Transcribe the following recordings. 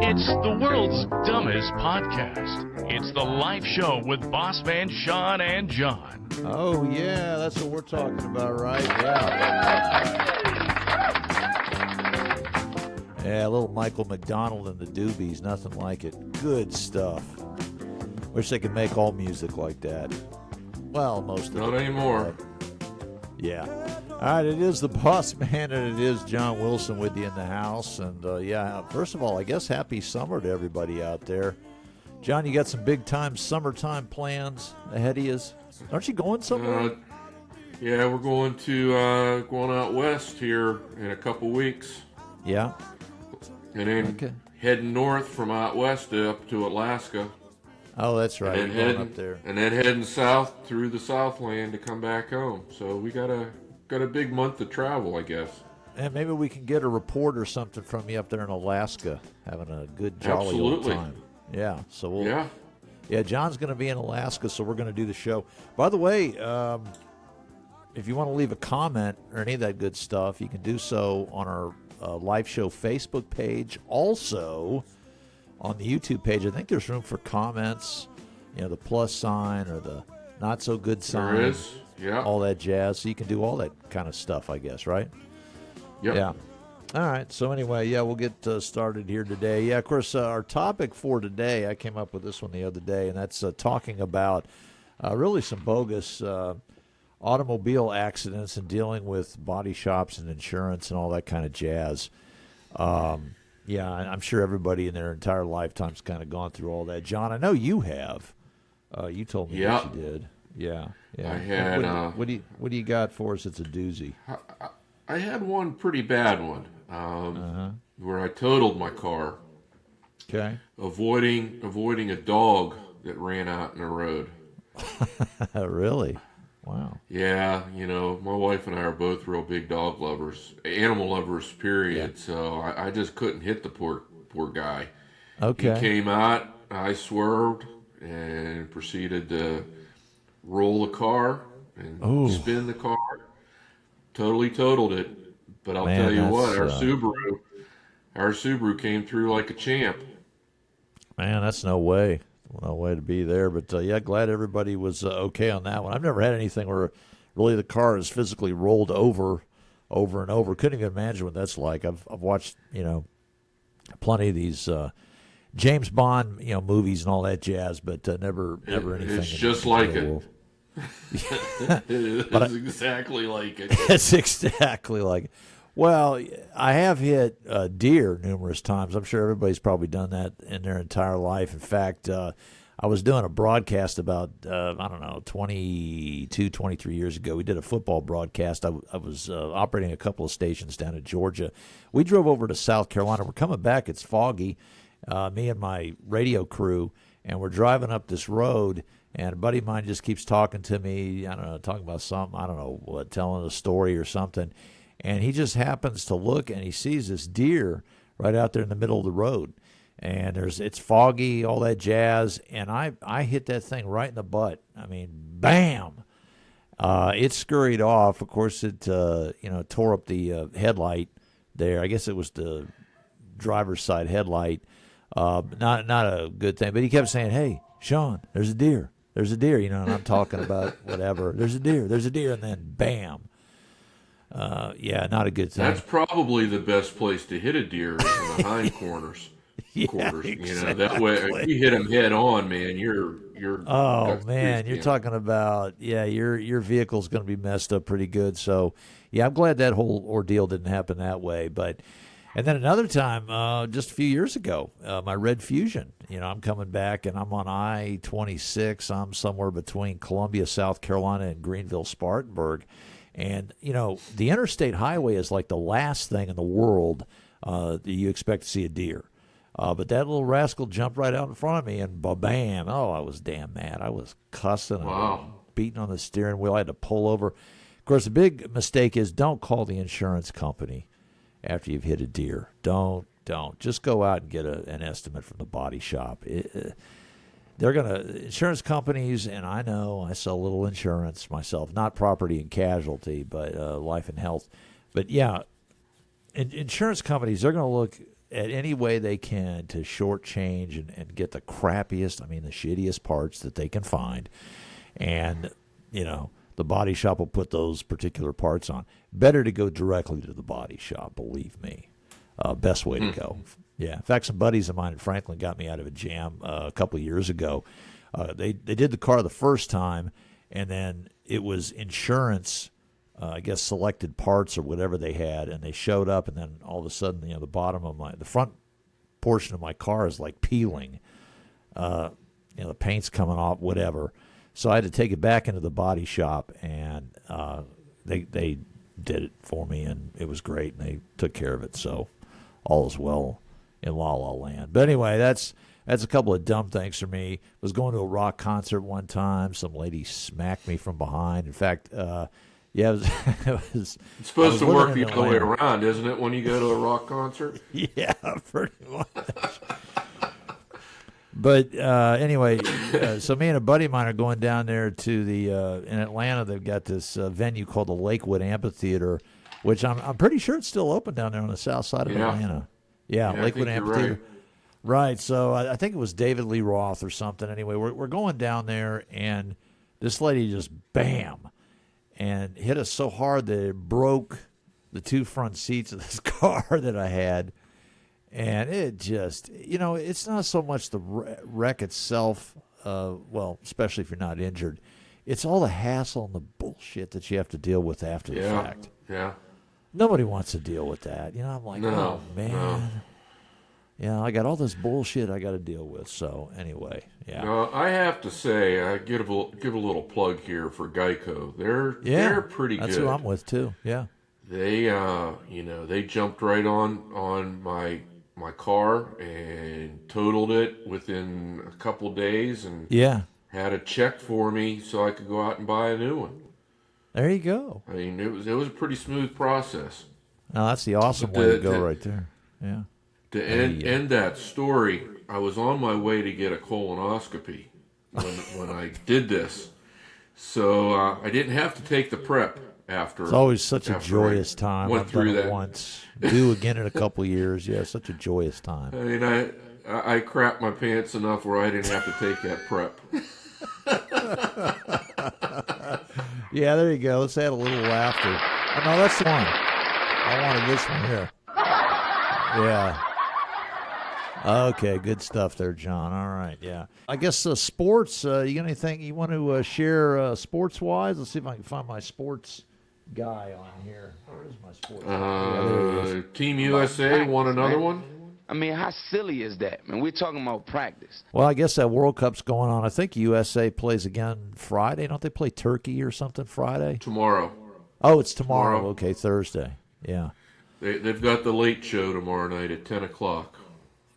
It's the world's dumbest podcast. It's the live show with Bossman Sean and John. Oh, yeah, that's what we're talking about, right? Yeah. Yeah, a little Michael McDonald and the Doobies, nothing like it. Good stuff. Wish they could make all music like that. Well, most of it. Not anymore. Yeah. All right, it is the Boss Man, and it is John Wilson with you in the house. And, yeah, first of all, I guess happy summer to everybody out there. John, you got some big-time summertime plans ahead of you? Aren't you going somewhere? Yeah, we're going out west here in a couple weeks. Yeah. And then heading north from out west up to Alaska. Oh, that's right. And then up there. And then heading south through the Southland to come back home. So we got a big month of travel, I guess. And maybe we can get a report or something from you up there in Alaska, having a good jolly old time. Yeah. So yeah, John's going to be in Alaska, so we're going to do the show. By the way, if you want to leave a comment or any of that good stuff, you can do so on our live show Facebook page. Also, on the YouTube page, I think there's room for comments, the plus sign or the not so good sign. There is, yeah. All that jazz. So you can do all that kind of stuff, I guess, right? Yep. Yeah. All right. So anyway, yeah, we'll get started here today. Yeah, of course, our topic for today, I came up with this one the other day, and that's talking about really some bogus automobile accidents and dealing with body shops and insurance and all that kind of jazz. Yeah, I'm sure everybody in their entire lifetime's kind of gone through all that. John, I know you have. You told me that you did. Yeah, yeah. I had. What do you got for us? It's a doozy. I had one pretty bad one where I totaled my car. Okay. Avoiding a dog that ran out in the road. Really? Wow. Yeah, my wife and I are both real big dog lovers, animal lovers, period. Yeah. So I just couldn't hit the poor guy. Okay. He came out, I swerved, and proceeded to roll the car and spin the car. Totally totaled it. But I'll tell you what, our Subaru came through like a champ. Man, that's no way. No way to be there, but yeah, glad everybody was okay on that one. I've never had anything where really the car is physically rolled over and over. Couldn't even imagine what that's like. I've watched plenty of these James Bond movies and all that jazz, but never anything. It's just like it. It's exactly like it. It's exactly like it. Well, I have hit deer numerous times. I'm sure everybody's probably done that in their entire life. In fact, I was doing a broadcast about, 22, 23 years ago. We did a football broadcast. I was operating a couple of stations down in Georgia. We drove over to South Carolina. We're coming back. It's foggy, me and my radio crew, and we're driving up this road, and a buddy of mine just keeps talking to me, talking about something, telling a story or something. And he just happens to look, and he sees this deer right out there in the middle of the road. And it's foggy, all that jazz, and I hit that thing right in the butt. I mean, bam! It scurried off. Of course, it tore up the headlight there. I guess it was the driver's side headlight. Not a good thing. But he kept saying, "Hey, Sean, there's a deer. There's a deer." And I'm talking about whatever. There's a deer. There's a deer, and then bam. Yeah, not a good thing. That's probably the best place to hit a deer is in the hind corners. Exactly. That way if you hit them head on, man, you're oh man, you're talking about your vehicle's going to be messed up pretty good. So yeah, I'm glad that whole ordeal didn't happen that way. And then another time, just a few years ago, my Red Fusion. I'm coming back and I'm on I-26. I'm somewhere between Columbia, South Carolina, and Greenville, Spartanburg. And, the interstate highway is like the last thing in the world that you expect to see a deer. But that little rascal jumped right out in front of me, and ba-bam. Oh, I was damn mad. I was cussing and beating on the steering wheel. I had to pull over. Of course, the big mistake is don't call the insurance company after you've hit a deer. Don't. Just go out and get an estimate from the body shop. they're going to, insurance companies, and I know I sell a little insurance myself, not property and casualty, but life and health. But yeah, insurance companies, they're going to look at any way they can to shortchange and get the crappiest, I mean the shittiest parts that they can find. And, the body shop will put those particular parts on. Better to go directly to the body shop, believe me. Best way to go. Yeah. In fact, some buddies of mine in Franklin got me out of a jam a couple of years ago. They did the car the first time, and then it was insurance, I guess selected parts or whatever they had, and they showed up, and then all of a sudden, the bottom of the front portion of my car is like peeling. The paint's coming off, whatever. So I had to take it back into the body shop, and they did it for me, and it was great, and they took care of it. So all is well in La La Land. But anyway, that's a couple of dumb things for me. Was going to a rock concert one time. Some lady smacked me from behind. In fact, it was it's supposed to work the other way around, isn't it, when you go to a rock concert? Yeah, pretty much. But anyway, so me and a buddy of mine are going down there to the in Atlanta. They've got this venue called the Lakewood Amphitheater, which I'm pretty sure it's still open down there on the south side of Atlanta. Yeah, Lakewood Amphitheater. Right. So I think it was David Lee Roth or something. Anyway, we're going down there, and this lady just bam, and hit us so hard that it broke the two front seats of this car that I had. And it just, it's not so much the wreck itself, especially if you're not injured. It's all the hassle and the bullshit that you have to deal with after the fact. Yeah. Nobody wants to deal with that. I'm like, oh, man. No. I got all this bullshit I got to deal with. So, anyway, yeah. No, I have to say, I give a little plug here for Geico. They're pretty good. That's who I'm with, too. Yeah. They, they jumped right on my car and totaled it within a couple days, and had a check for me so I could go out and buy a new one. There you go. I mean, it was a pretty smooth process. No, that's the awesome way to go right there. Yeah. To end that story, I was on my way to get a colonoscopy when I did this, so I didn't have to take the prep. It's always such a joyous time. I've done it once. Do again in a couple of years. Yeah, such a joyous time. I mean, I crapped my pants enough where I didn't have to take that prep. Yeah, there you go. Let's add a little laughter. Oh, no, that's the one. I wanted this one here. Yeah. Okay, good stuff there, John. All right, yeah. I guess sports, you got anything you want to share sports-wise? Let's see if I can find my sports guy on here. Where is my sports Team USA won another one? I mean, how silly is that? I mean, we're talking about practice. Well, I guess that World Cup's going on. I think USA plays again Friday. Don't they play Turkey or something Friday? Tomorrow. Oh, it's tomorrow. Okay, Thursday. Yeah. They've got the late show tomorrow night at 10 o'clock.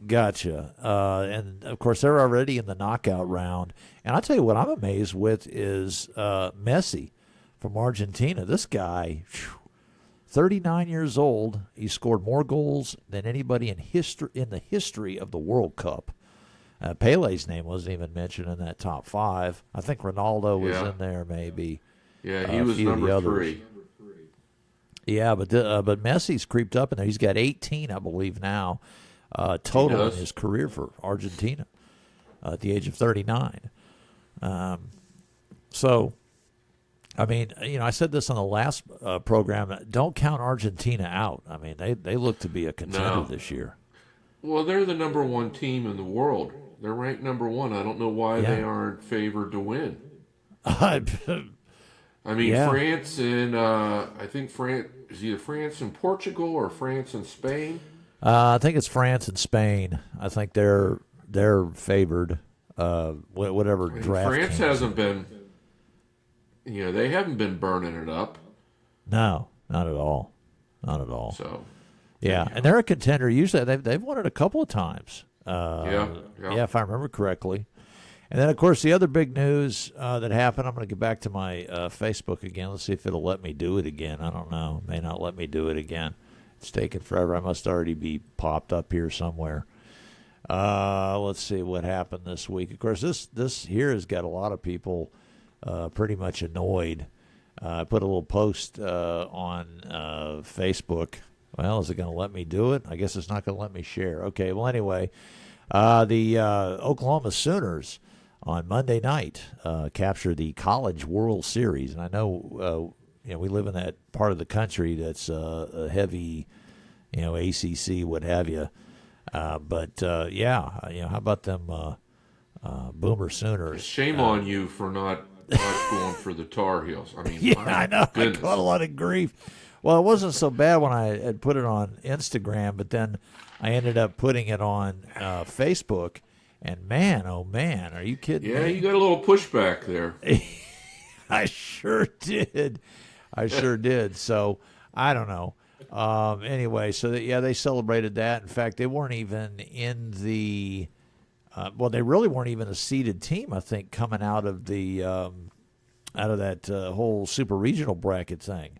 Gotcha. And, of course, they're already in the knockout round. And I'll tell you what I'm amazed with is Messi from Argentina. This guy, 39 years old, he scored more goals than anybody in the history of the World Cup. Pele's name wasn't even mentioned in that top five. I think Ronaldo was in there maybe. Yeah, he was number 3. Yeah, but Messi's creeped up in there. He's got 18, I believe, now. Total in his career for Argentina at the age of 39. So, I mean, I said this on the last program. Don't count Argentina out. I mean, they look to be a contender this year. Well, they're the number 1 team in the world. They're ranked number 1. I don't know why they aren't favored to win. I mean, France and I think France is either France and Portugal or France and Spain. I think it's France and Spain. I think they're favored. Whatever draft. France hasn't been. They haven't been burning it up. No, not at all. Not at all. So. Yeah, and they're a contender. Usually, they've won it a couple of times. Yeah, if I remember correctly. And then, of course, the other big news that happened, I'm going to get back to my Facebook again. Let's see if it'll let me do it again. I don't know. It may not let me do it again. It's taken forever. I must already be popped up here somewhere. Let's see what happened this week. Of course, this here has got a lot of people pretty much annoyed. I put a little post on Facebook. Well, is it going to let me do it? I guess it's not going to let me share. Okay, well, anyway, the Oklahoma Sooners on Monday night captured the College World Series. And I know we live in that part of the country that's a heavy, ACC, what have you. But how about them Boomer Sooners? Shame on you for not going for the Tar Heels. I mean, yeah, I know. Goodness. I caught a lot of grief. Well, it wasn't so bad when I had put it on Instagram, but then I ended up putting it on Facebook. And man, oh man, are you kidding me? Yeah, you got a little pushback there. I sure did. So I don't know. Anyway, so they celebrated that. In fact, they weren't even in the. They really weren't even a seeded team. I think coming out of the that whole super regional bracket thing,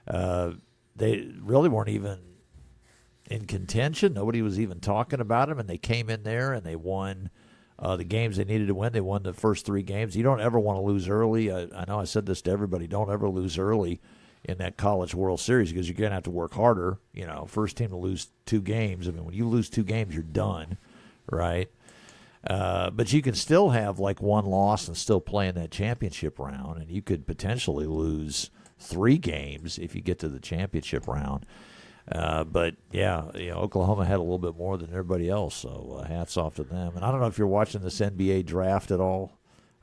they really weren't even in contention. Nobody was even talking about them, and they came in there and they won the games they needed to win. They won the first 3 games. You don't ever want to lose early. I know I said this to everybody. Don't ever lose early in that College World Series because you're going to have to work harder. First team to lose 2 games. I mean, when you lose 2 games, you're done, right? But you can still have like 1 loss and still play in that championship round, and you could potentially lose 3 games if you get to the championship round. But Oklahoma had a little bit more than everybody else, so hats off to them. And I don't know if you're watching this NBA draft at all.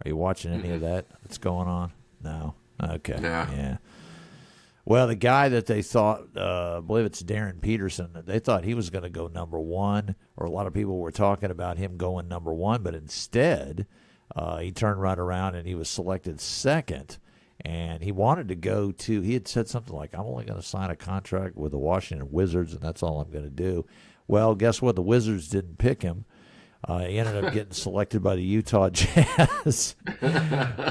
Are you watching any of that that's going on? No. Okay. Nah. Yeah. Well, the guy that they thought, I believe it's Darren Peterson, they thought he was going to go number 1, or a lot of people were talking about him going number 1, but instead he turned right around and he was selected 2nd. And he wanted to go to, he had said something like, I'm only going to sign a contract with the Washington Wizards, and that's all I'm going to do. Well, guess what? The Wizards didn't pick him. He ended up getting selected by the Utah Jazz.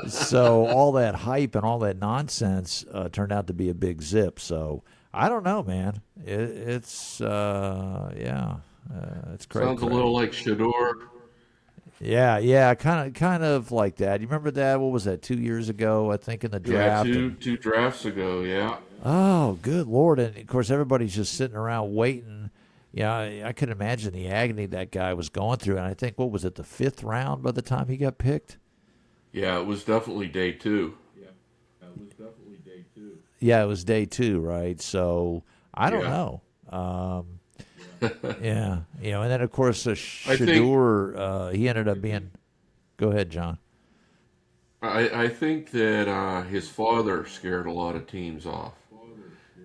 So all that hype and all that nonsense turned out to be a big zip. So I don't know, man. It's crazy. Sounds a little like Shedeur. Yeah, kind of like that. You remember that? What was that? 2 years ago, I think, in the draft. Yeah, two drafts ago. Yeah. Oh, good Lord! And of course, everybody's just sitting around waiting. Yeah, I could imagine the agony that guy was going through. And I think, what was it, the 5th round by the time he got picked? Yeah, it was definitely day 2. Yeah, it was day 2, right? So I don't know. Yeah, and then of course Shedeur, he ended up being. Go ahead, John. I think that his father scared a lot of teams off.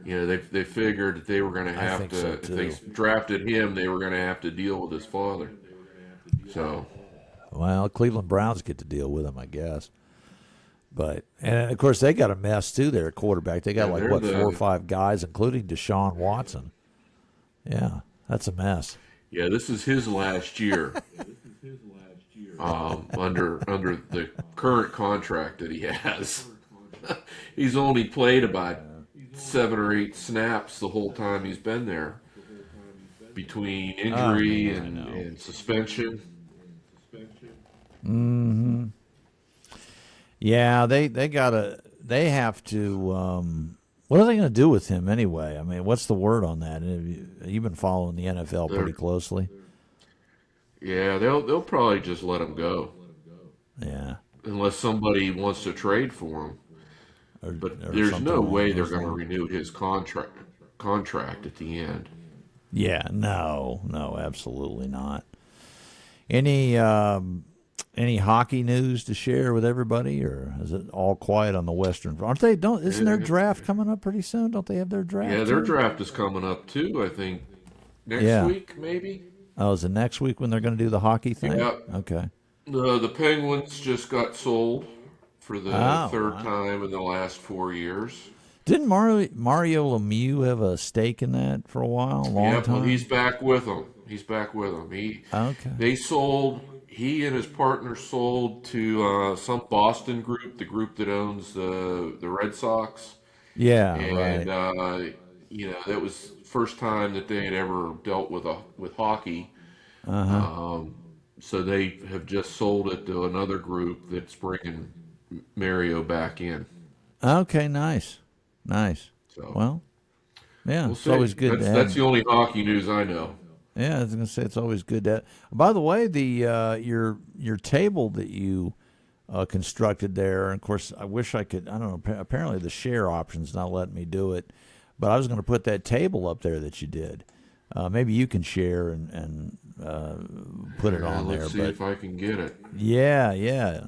They figured that they were going to have to. So if they drafted him, they were going to have to deal with his father. So. Well, Cleveland Browns get to deal with him, I guess. And of course they got a mess too there at quarterback. They got 4 or 5 guys, including Deshaun Watson. Yeah. That's a mess. Yeah, this is his last year. Under the current contract that he has. He's only played about 7 or 8 snaps the whole time he's been there, between injury and suspension. Mm-hmm. Yeah, they have to. What are they going to do with him anyway? I mean, what's the word on that? Have you been following the NFL pretty closely? Yeah, they'll probably just let him go. Yeah. Unless somebody wants to trade for him. But there's no way they're going to renew his contract at the end. Yeah, no, absolutely not. Any hockey news to share with everybody, or is it all quiet on the Western? Isn't their draft coming up pretty soon? Don't they have their draft? Yeah, their draft is coming up too. I think next week, maybe. Oh, is it next week when they're going to do the hockey thing? Yeah. Okay. The Penguins just got sold for the 3rd time in the last 4 years. Didn't Mario Lemieux have a stake in that for a while? Long time? Well, he's back with them. They sold. He and his partner sold to some Boston group, the group that owns the Red Sox. Yeah, and, right. That was the first time that they had ever dealt with hockey. So they have just sold it to another group that's bringing Mario back in. Okay, nice. So Well, yeah, we'll it's see. always good to have. That's the only hockey news I know. Yeah, I was going to say it's always good to. By the way, the your table that you constructed there, and of course, I wish I could. I don't know. Apparently, the share option's not letting me do it, but I was going to put that table up there that you did. Maybe you can share and put it on there. Let's see if I can get it. Yeah.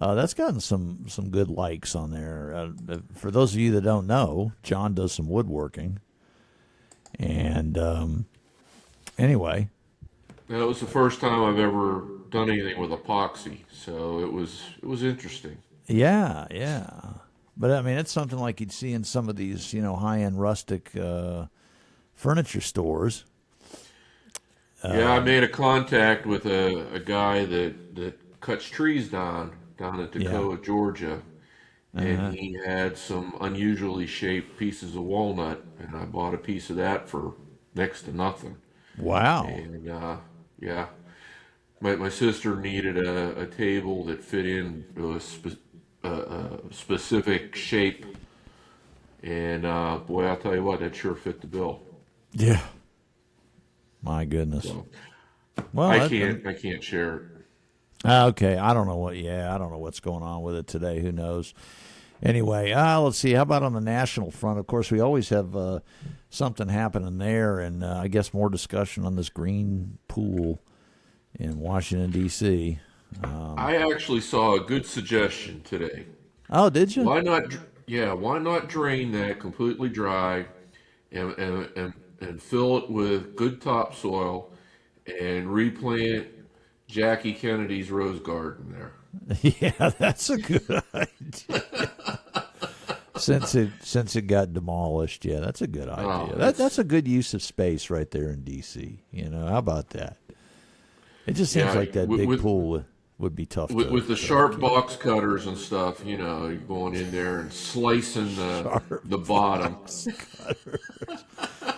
That's gotten some good likes on there. For those of you that don't know, John does some woodworking, and anyway, That was the first time I've ever done anything with epoxy, so it was interesting. yeah. But I mean, it's something like you'd see in some of these, high-end rustic furniture stores. Yeah, I made a contact with a guy that cuts trees down at Toccoa, Georgia, and he had some unusually shaped pieces of walnut, and I bought a piece of that for next to nothing. Wow. And yeah, my sister needed a table that fit in a specific shape, and boy, I'll tell you what, that sure fit the bill. Yeah. My goodness. So, Well, I can't share it. Okay, I don't know what's going on with it today. Who knows? Anyway, let's see. How about on the national front? Of course, we always have something happening there, and I guess more discussion on this green pool in Washington, D.C. I actually saw a good suggestion today. Oh, did you? Why not? Yeah, why not drain that completely dry, and fill it with good topsoil, and replant Jackie Kennedy's rose garden there. Yeah, that's a good idea. Since it got demolished, yeah, that's a good idea. That's a good use of space right there in D.C. How about that? It just seems like that big pool would be tough. With the sharp box cutters and stuff, you're going in there and slicing the bottom.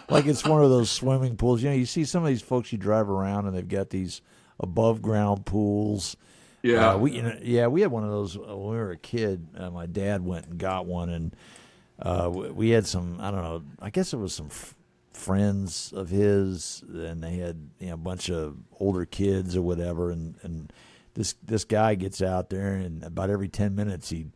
Like it's one of those swimming pools. You see some of these folks you drive around and they've got these above ground pools. Yeah, we had one of those when we were a kid. My dad went and got one, and we had some. I don't know. I guess it was some friends of his, and they had a bunch of older kids or whatever. And this guy gets out there, and about every 10 minutes he'd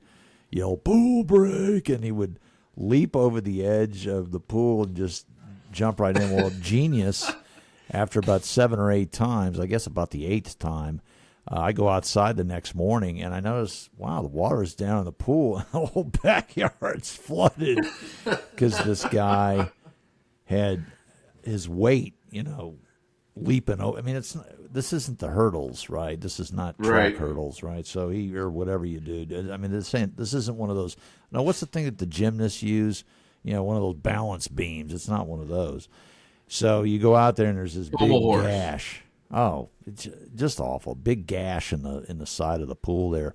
yell "pool break," and he would leap over the edge of the pool and just jump right in. Well, genius. After about 7 or 8 times, I guess about the 8th time, I go outside the next morning and I notice, wow, the water is down in the pool and the whole backyard's flooded because this guy had his weight, leaping over. I mean, this isn't the hurdles, right? This is not track hurdles, right? So or whatever you do. I mean, this isn't one of those. No, what's the thing that the gymnasts use? One of those balance beams. It's not one of those. So you go out there and there's this big gash. Oh, it's just awful. Big gash in the side of the pool there.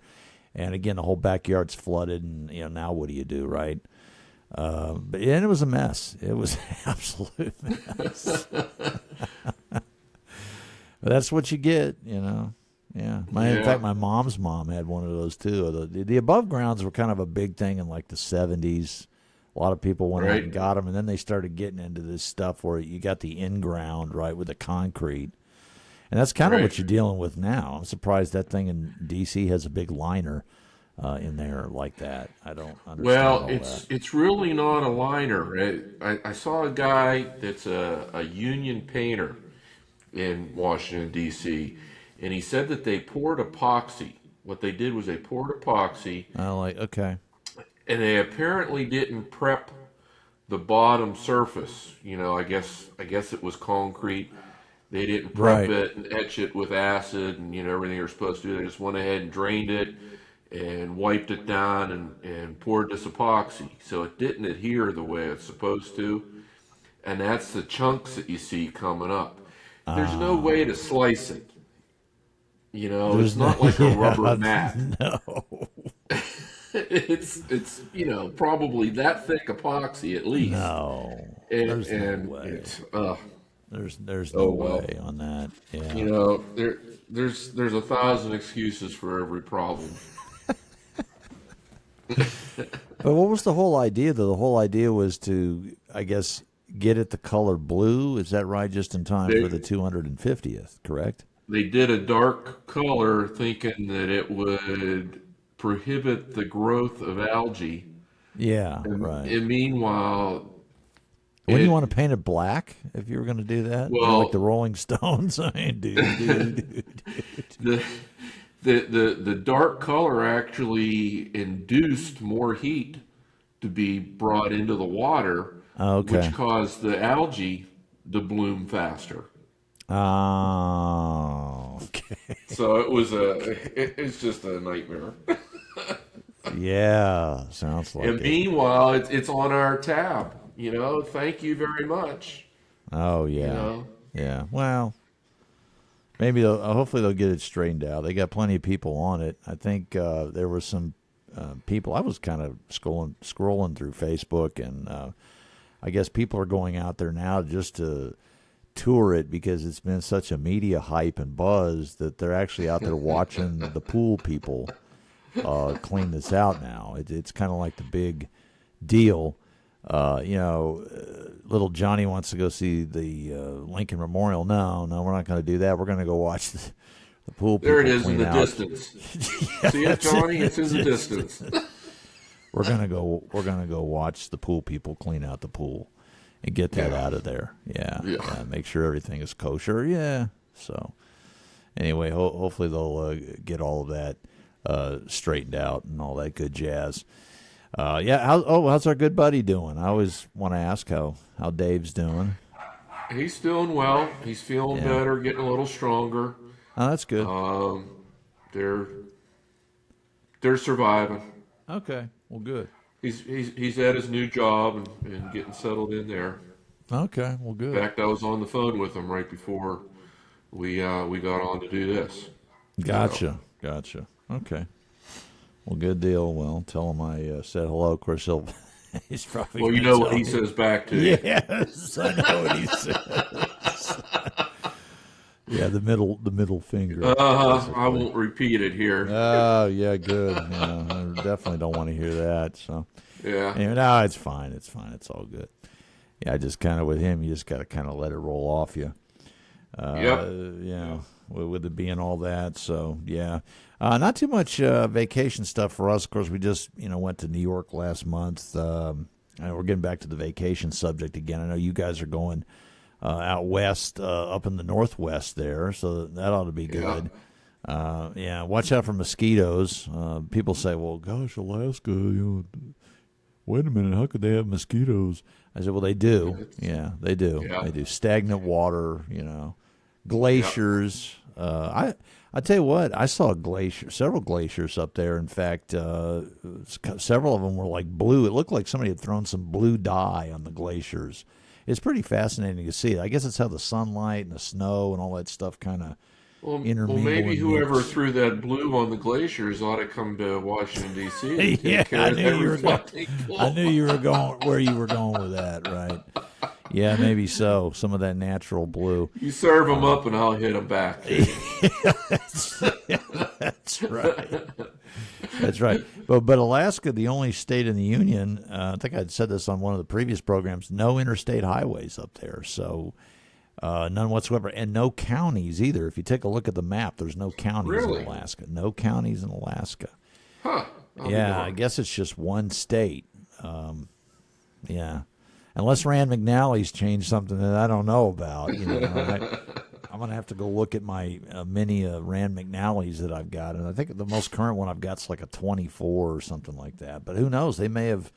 And again, the whole backyard's flooded, and now what do you do, right? But it was a mess. It was an absolute mess. But that's what you get, Yeah. In fact, my mom's mom had one of those too. The above grounds were kind of a big thing in like the 70s. A lot of people went out and got them, and then they started getting into this stuff where you got the in-ground, right, with the concrete. And that's kind of what you're dealing with now. I'm surprised that thing in D.C. has a big liner in there like that. I don't understand. Well, it's really not a liner. I saw a guy that's a union painter in Washington, D.C., and he said that they poured epoxy. What they did was they poured epoxy. Okay. And they apparently didn't prep the bottom surface. I guess it was concrete. They didn't prep it and etch it with acid and everything you're supposed to do. They just went ahead and drained it and wiped it down and poured this epoxy. So it didn't adhere the way it's supposed to. And that's the chunks that you see coming up. There's no way to slice it. It's not like a rubber mat. No. It's probably that thick epoxy at least. No. And no way. There's no way on that. Yeah. You know, there's 1,000 excuses for every problem. But what was the whole idea, though? The whole idea was to, I guess, get it the color blue. Is that right? Just in time for the 250th, correct? They did a dark color thinking that it would prohibit the growth of algae. Yeah, right. And meanwhile, wouldn't you want to paint it black if you were going to do that? Well, like the Rolling Stones. I mean, dude. The dark color actually induced more heat to be brought into the water, which caused the algae to bloom faster. Oh, okay. So it's just a nightmare. Yeah, sounds like and it. Meanwhile, it's on our tab. You know, thank you very much. Oh yeah, you know? Yeah. Well, maybe hopefully they'll get it straightened out. They got plenty of people on it. I think there were some people. I was kind of scrolling through Facebook, and I guess people are going out there now just to tour it because it's been such a media hype and buzz that they're actually out there watching the pool people clean this out now. It's kind of like the big deal. Little Johnny wants to go see the Lincoln Memorial. No, we're not going to do that. We're going to go watch the pool people. There it is in the out. Distance. See it, Johnny? It's in the distance. We're gonna go watch the pool people clean out the pool and get that out of there. Yeah. Make sure everything is kosher. Yeah. So anyway, hopefully they'll get all of that straightened out and all that good jazz. How's our good buddy doing? I always want to ask how Dave's doing. He's doing well. He's feeling better, getting a little stronger. Oh, that's good. They're surviving. Okay, well, good. He's at his new job and getting settled in there. Okay, well, good. In fact, I was on the phone with him right before we got on to do this. Gotcha. Okay. Well, good deal. Well, tell him I said hello. Of course, he's probably. Well, you know what he says back to you. Yes, I know what he says. Yeah, the middle finger. I won't repeat it here. Oh, yeah, good. Yeah, I definitely don't want to hear that. So, yeah. Anyway, no, it's fine. It's all good. Yeah, I just kind of with him, you just got to kind of let it roll off you. With it being all that. So, yeah. Not too much vacation stuff for us. Of course, we just, went to New York last month. We're getting back to the vacation subject again. I know you guys are going out west, up in the northwest there, so that ought to be good. Watch out for mosquitoes. People say, well, gosh, Alaska, wait a minute, how could they have mosquitoes? I said, well, they do. Yeah, they do. Yeah. They do. Stagnant water, glaciers. I tell you what, I saw several glaciers up there. In fact, several of them were like blue. It looked like somebody had thrown some blue dye on the glaciers. It's pretty fascinating to see. I guess it's how the sunlight and the snow and all that stuff kind of intermingle. Well, maybe and whoever mix. threw that blue on the glaciers ought to come to Washington, D.C. and take care I of knew you were everything. I knew you were going where you were going with that, right? Yeah, maybe so. Some of that natural blue. You serve them up, and I'll hit them back. That's right. That's right. But Alaska, the only state in the union, I think I'd said this on one of the previous programs, no interstate highways up there. So none whatsoever. And no counties either. If you take a look at the map, there's no counties in Alaska. No counties in Alaska. Huh. I guess it's just one state. Unless Rand McNally's changed something that I don't know about. I'm going to have to go look at my many Rand McNally's that I've got. And I think the most current one I've got is like a 24 or something like that. But who knows? They may have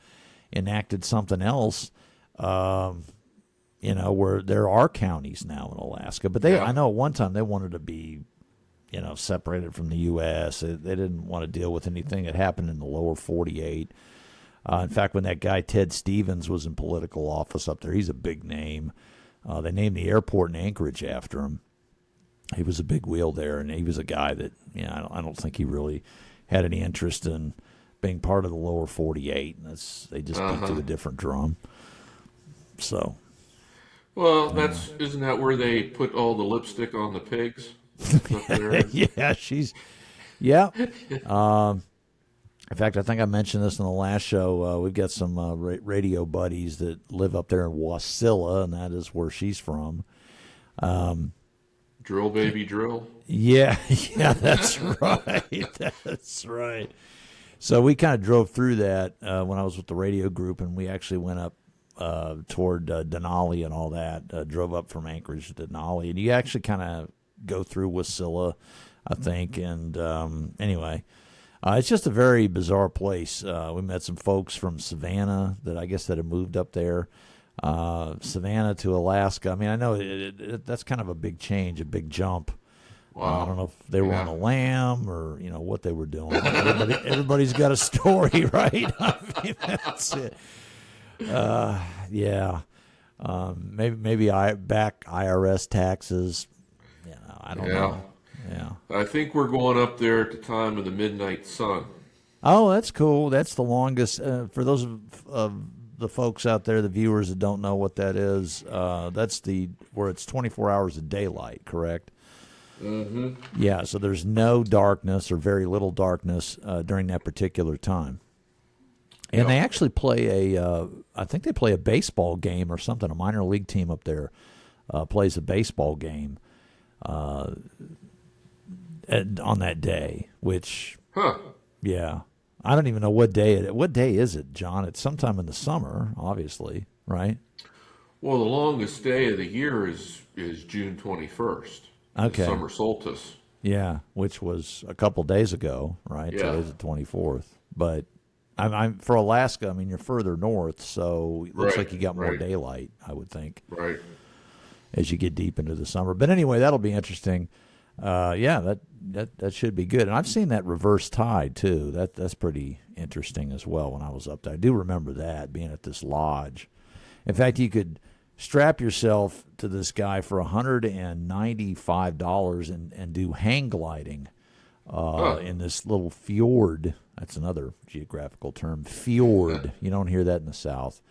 enacted something else, where there are counties now in Alaska. But I know at one time they wanted to be, separated from the U.S. They didn't want to deal with anything that happened in the lower 48. In fact, when that guy Ted Stevens was in political office up there, he's a big name. They named the airport in Anchorage after him. He was a big wheel there, and he was a guy that I don't think he really had any interest in being part of the lower 48. They just beat to a different drum. So, Well, isn't that where they put all the lipstick on the pigs? Up there? Yeah, yeah. In fact, I think I mentioned this in the last show. We've got some radio buddies that live up there in Wasilla, and that is where she's from. Drill, baby, drill. Yeah, that's right. That's right. So we kind of drove through that when I was with the radio group, and we actually went up toward Denali and all that. Drove up from Anchorage to Denali, and you actually kind of go through Wasilla, I think. And anyway, it's just a very bizarre place. We met some folks from Savannah that I guess that had moved up there. Savannah to Alaska. I mean, I know that's kind of a big change, a big jump. Wow. I don't know if they were on a lam or what they were doing. Everybody's got a story, right? I mean, that's it. Yeah. Maybe back IRS taxes. I don't know. Yeah. I think we're going up there at the time of the midnight sun. Oh, that's cool. That's the longest. For those of the folks out there, the viewers that don't know what that is, that's where it's 24 hours of daylight, correct? Mm-hmm. Yeah, so there's no darkness or very little darkness during that particular time. And they actually play I think they play a baseball game or something. A minor league team up there plays a baseball game on that day, which, yeah. I don't even know what day What day is it, John? It's sometime in the summer, obviously, right? Well, the longest day of the year is June 21st. Okay. The summer solstice. Yeah, which was a couple days ago, right? Yeah. Today's the 24th. But I'm for Alaska, I mean, you're further north, so it looks like you got more daylight, I would think. Right. As you get deep into the summer. But anyway, that'll be interesting. Yeah, that should be good. And I've seen that reverse tide too. That's pretty interesting as well when I was up there. I do remember that, being at this lodge. In fact, you could strap yourself to this guy for $195 and do hang gliding in this little fjord. That's another geographical term, fjord. You don't hear that in the South.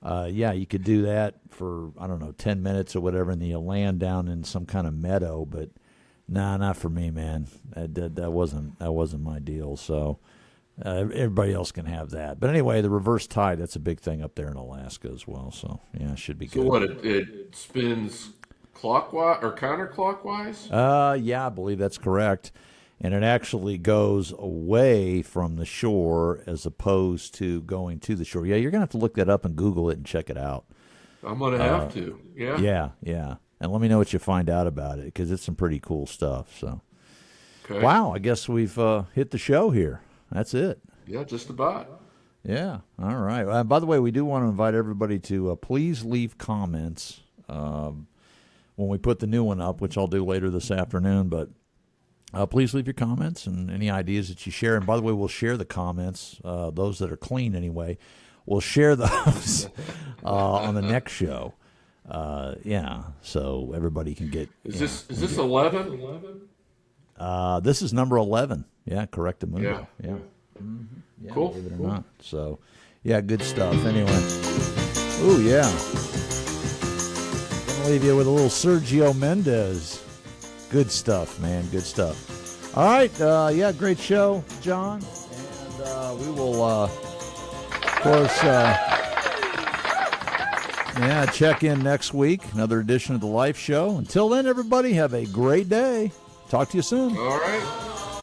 Yeah, you could do that for, 10 minutes or whatever, and then you land down in some kind of meadow. But nah, not for me, man. That wasn't my deal. So everybody else can have that. But anyway, the reverse tide, that's a big thing up there in Alaska as well. So yeah, it should be good. So what, it spins clockwise or counterclockwise? Yeah, I believe that's correct. And it actually goes away from the shore as opposed to going to the shore. Yeah, you're going to have to look that up and Google it and check it out. I'm going to have to, yeah. Yeah. And let me know what you find out about it, because it's some pretty cool stuff. So, okay. Wow, I guess we've hit the show here. That's it. Yeah, just about. Yeah, all right. By the way, we do want to invite everybody to please leave comments when we put the new one up, which I'll do later this afternoon, but please leave your comments and any ideas that you share. And by the way, we'll share the comments, those that are clean anyway. We'll share those on the next show. Yeah, so everybody can get. Is this 11? This is number 11. Yeah, correct. Yeah. Yeah. Mm-hmm. Yeah, cool. Believe it or not. So, yeah, good stuff. Anyway. Ooh, yeah. Gonna leave you with a little Sergio Mendes. Good stuff, man. Good stuff. All right. Yeah, great show, John. And we will, of course, check in next week. Another edition of The Life Show. Until then, everybody, have a great day. Talk to you soon. All right.